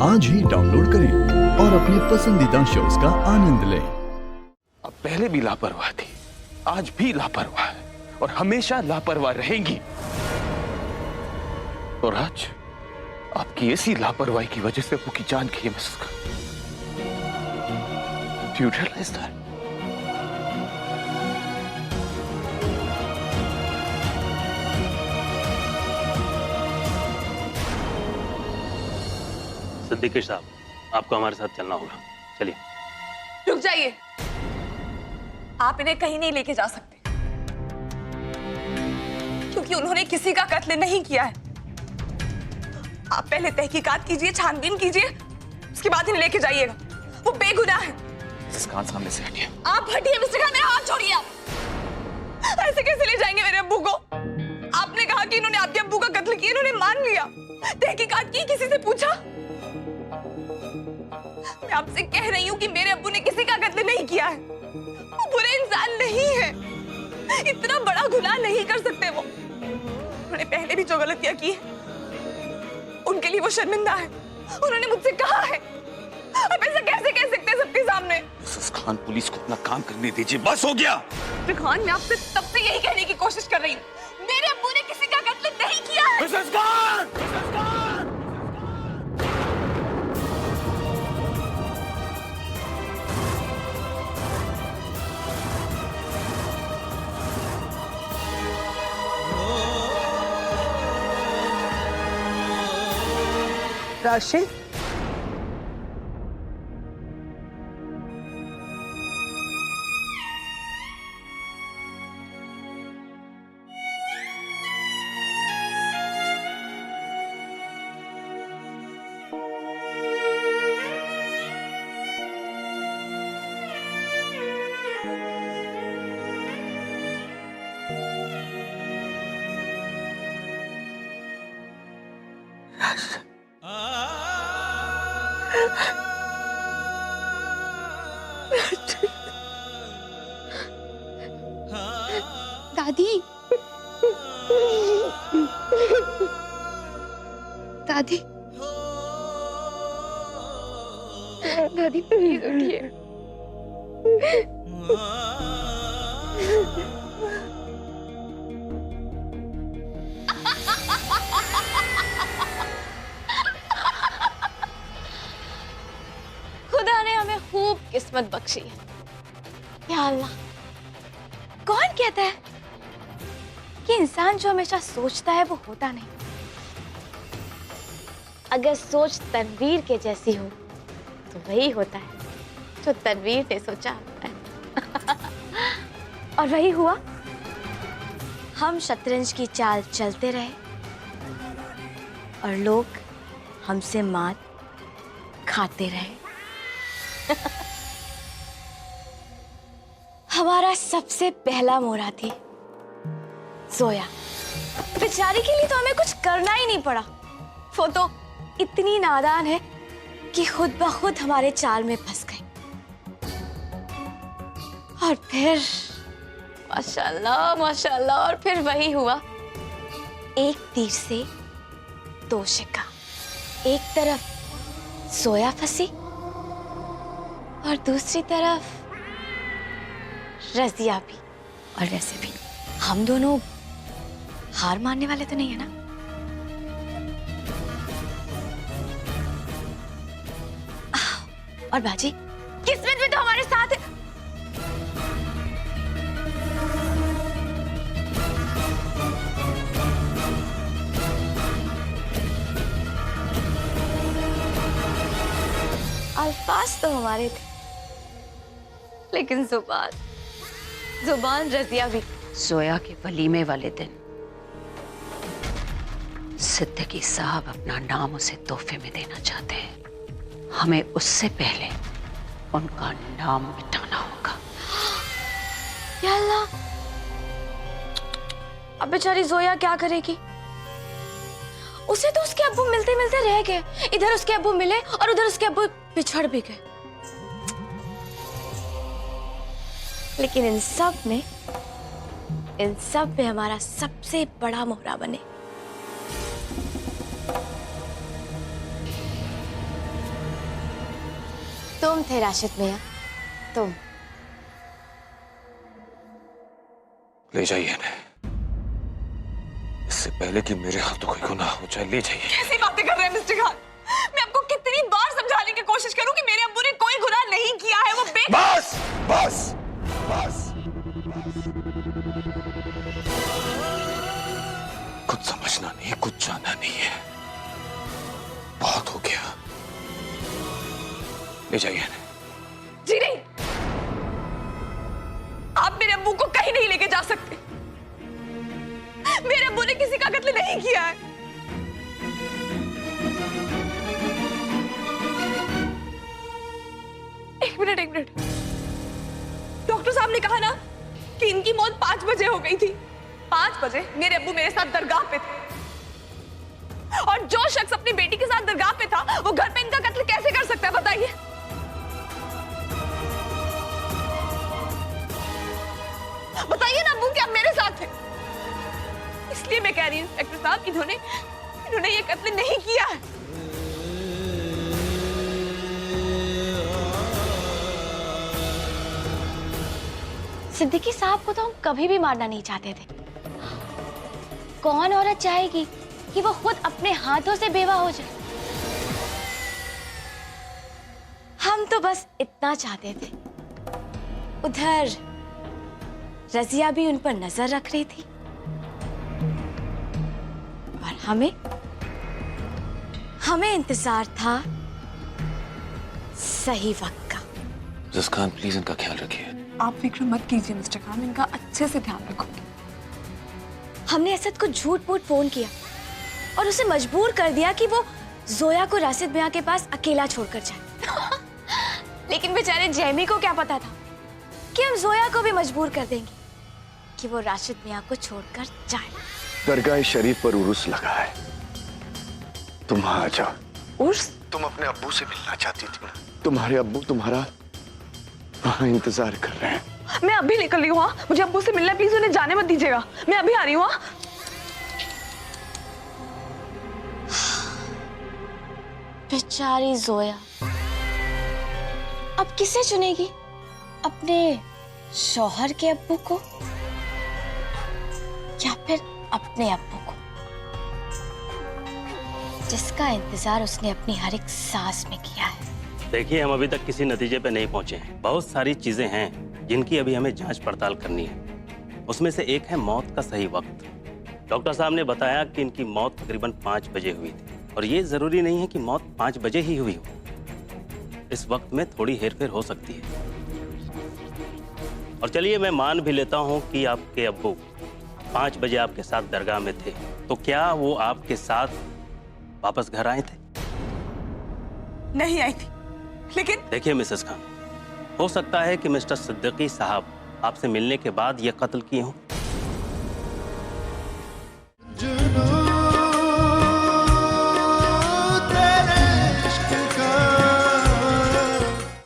आज ही डाउनलोड करें और अपने पसंदीदा शोज का आनंद लें। अब पहले भी लापरवाह थी, आज भी लापरवाह है और हमेशा लापरवाह रहेंगी। और आज आपकी ऐसी लापरवाही की वजह से अब्बू की जान गई है Mrs Khan. Do you realize that? Siddiqui साहब, आपको हमारे साथ चलना होगा। चलिए। रुक जाइए, आप इन्हें कहीं नहीं लेके जा सकते क्योंकि उन्होंने किसी का कत्ल नहीं किया है। आप पहले तहकीकात कीजिए, छानबीन कीजिए, उसके बाद इन्हें लेके जाइएगा। वो बेगुनाह है। मिसेस खान सामने से हटिए। आप हटिए मिस्टर खान, मेरा हाथ छोड़िए। आप ऐसे कैसे ले जाएंगे मेरे अब्बू को? आपने कहा कि इन्होंने आपके अब्बू का कत्ल किया, इन्होंने मान लिया। तहकीकात की, किसी से पूछा? मैं आपसे कह रही हूँ कि मेरे अब्बू ने किसी का कत्ल नहीं किया है। वो बुरे इंसान नहीं है, इतना बड़ा गुनाह नहीं कर सकते वो। उन्होंने पहले भी जो गलतियां की है उनके लिए वो शर्मिंदा है। उन्होंने मुझसे कहा है। आप ऐसा कैसे कह सकते हैं सबके सामने? मिसेस खान, पुलिस को अपना काम करने दीजिए, बस हो गया। मिस्टर खान, मैं आपसे तब से यही कहने की कोशिश कर रही हूँ, मेरे अब्बू ने किसी का कत्ल नहीं किया है। मिसेस खान! मिसेस खान! राशिद, दादी, दादी, दादी प्लीज उठिए। खुदा ने हमें खूब किस्मत बख्शी है। या अल्लाह, कौन कहता है कि इंसान जो हमेशा सोचता है वो होता नहीं? अगर सोच तनवीर के जैसी हो तो वही होता है जो तनवीर ने सोचा होता है। और वही हुआ। हम शतरंज की चाल चलते रहे और लोग हमसे मात खाते रहे। हमारा सबसे पहला मोरा थी जोया। बेचारी के लिए तो हमें कुछ करना ही नहीं पड़ा। वो तो इतनी नादान है कि खुद ब खुद हमारे चाल में फंस गई। और फिर माशाल्लाह माशाल्लाह, और फिर वही हुआ। एक तीर से दो शिक्का। एक तरफ जोया फंसी और दूसरी तरफ रजिया भी। और वैसे भी हम दोनों हार मानने वाले तो नहीं है ना? और बाजी, किस्मत भी तो हमारे साथ है। अल्फाज तो हमारे थे लेकिन जुबान रजिया भी। जोया के वलीमे वाले दिन सिद्दीकी साहब अपना नाम उसे तोहफे में देना चाहते हैं। हमें उससे पहले उनका नाम मिटाना होगा। या अल्लाह, अब बेचारी जोया क्या करेगी? उसे तो उसके अब्बू मिलते मिलते रह गए। इधर उसके अब्बू मिले और उधर उसके अब्बू बिछड़ भी गए। लेकिन इन सब में हमारा सबसे बड़ा मोहरा बने तुम थे राशिद मियां, तुम। ले जाइए इन्हें। इससे पहले कि मेरे हाथों कोई गुनाह हो जाए, ले जाइए। कैसी बातें कर रहे हैं मिस्टर खान? मैं आपको कितनी बार समझाने की कोशिश करूं कि मेरे अब्बू ने कोई गुनाह नहीं किया है। वो बस बस बस, कुछ समझना नहीं, कुछ जानना नहीं है, बहुत हो गया। ले जाइए इन्हें। जी नहीं, आप मेरे अब्बू को कहीं नहीं लेके जा सकते। मेरे अब्बू ने किसी का कत्ल नहीं किया है। एक मिनट। डॉक्टर साहब ने कहा ना कि इनकी मौत 5 बजे हो गई थी। 5 बजे मेरे अब्बू मेरे साथ दरगाह पे थे, और जो शख्स अपनी बेटी के साथ दरगाह पे था वो घर पे इनका कत्ल कैसे कर सकता है, बताइए। बताइए ना अब्बू कि आप मेरे साथ थे। इसलिए मैं कह रही हूं इंस्पेक्टर साहब, इन्होंने ये कत्ल नहीं किया है। सिद्दीकी साहब को तो हम कभी भी मारना नहीं चाहते थे। कौन औरत चाहेगी कि वो खुद अपने हाथों से बेवा हो जाए? हम तो बस इतना चाहते थे। उधर रजिया भी उन पर नजर रख रही थी, और हमें इंतजार था सही वक्त का। मिसेस खान, प्लीज इनका ख्याल रखिए। आप फिक्र मत कीजिए मिस्टर खान, इनका अच्छे से ध्यान रखोगे। हमने असद को झूठ-मूठ फोन किया और उसे मजबूर कर दिया कि वो जोया को राशिद मियां के पास अकेला छोड़कर जाए। लेकिन बेचारे जैमी को क्या पता था कि हम जोया को भी मजबूर कर देंगे कि वो राशिद मियां को छोड़कर जाए। दरगाह शरीफ पर उर्स लगा है, तुम वहां आ जाओ। उर्स? तुम अपने अब्बू से मिलना चाहती थी ना? तुम्हारे अब्बू तुम्हारा वहां इंतजार कर रहे हैं। मैं अभी निकल रही हूँ। मुझे अब्बू से मिलना है, प्लीज उन्हें जाने मत दीजिएगा। मैं अभी आ रही हूँ। बेचारी जोया अब किसे चुनेगी, अपने शौहर के अब्बू को या फिर अपने अब्बू को, जिसका इंतजार उसने अपनी हर एक सांस में किया है। देखिए, हम अभी तक किसी नतीजे पे नहीं पहुंचे हैं। बहुत सारी चीजें हैं जिनकी अभी हमें जांच पड़ताल करनी है। उसमें से एक है मौत का सही वक्त। डॉक्टर साहब ने बताया कि इनकी मौत तकरीबन 5 बजे हुई थी, और ये जरूरी नहीं है कि मौत 5 बजे ही हुई हो। इस वक्त में थोड़ी हेरफेर हो सकती है। और चलिए, मैं मान भी लेता हूं कि आपके अब्बू 5 बजे आपके साथ दरगाह में थे, तो क्या वो आपके साथ वापस घर आए थे? नहीं आई थी, लेकिन देखिए मिसेस खान, हो सकता है कि मिस्टर सिद्दीकी साहब आपसे मिलने के बाद ये कत्ल किए हों।